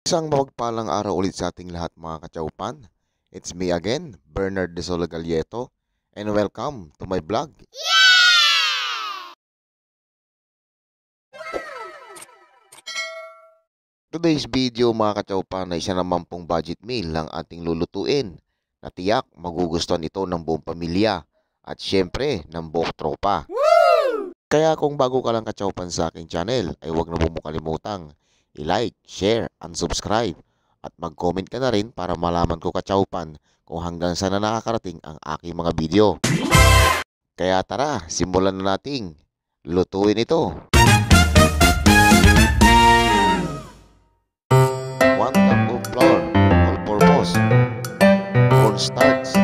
Isang mapagpalang araw ulit sa ating lahat mga kachaupan. It's me again, Bernard De Sola Galieto, and welcome to my vlog. Today's video mga kachaupan ay isa naman pong budget meal ang ating lulutuin na tiyak magugustuhan ito ng buong pamilya at syempre ng buong tropa. Kaya kung bago ka lang kachaupan sa aking channel ay huwag na po mo kalimutang i-like, share, and subscribe at mag-comment ka na rin para malaman ko kachaupan kung hanggang saan na nakakarating ang aking mga video. Kaya tara, simulan na nating lutuin ito. 1 cup of flour, all-purpose, cornstarch,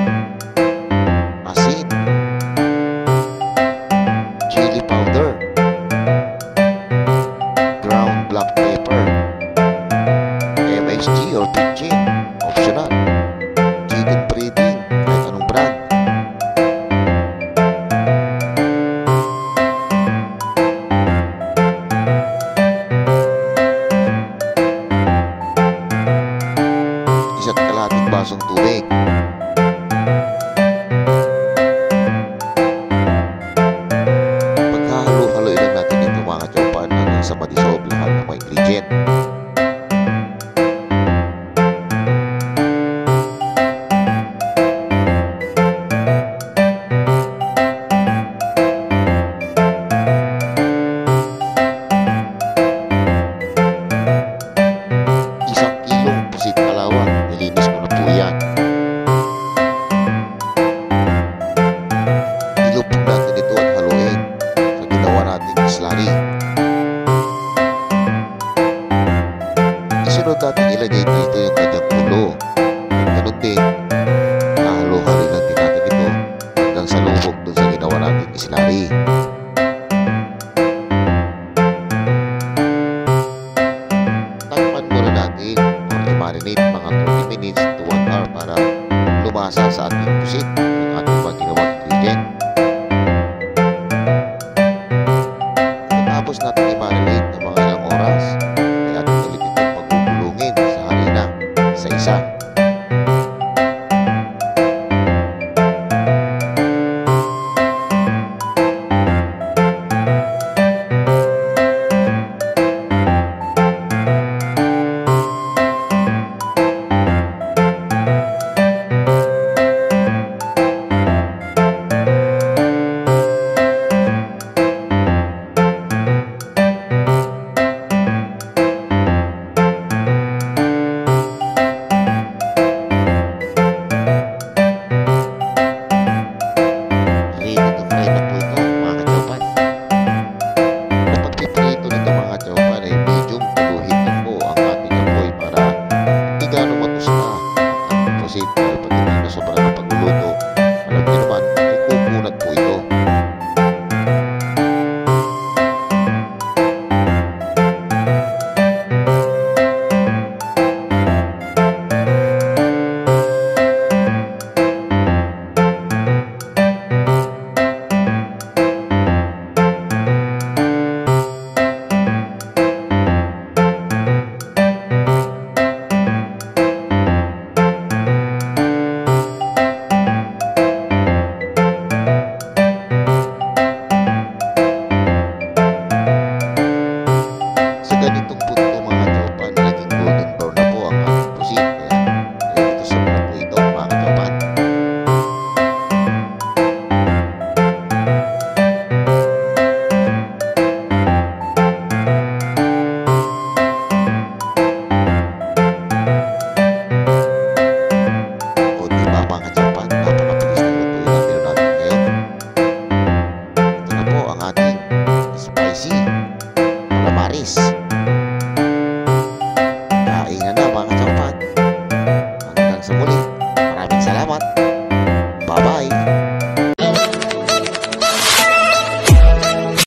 asin, chili powder, ground black pepper, MSG or pinchin, optional, chicken breading, kahit anong brand. Isa't kalahating basong tubig. Paghahalo-haloy lang natin ito mga kachaupan hanggang sa madissolve lahat ng mga ingredient. Isang kilong pusit kalawang, nilinis ko na po yan. Ilubog natin ito at haluin sa ginawa nating slurry. Isunod natin ilagay dito yung kanyang ulo. Ganun din, halo-halo lang din natin ito hanggang sa lubog dun sa ginawa nating slurry. Takpan muna natin or i-marinate mga 30 minutes to 1 hour para lumasa sa ating pusit.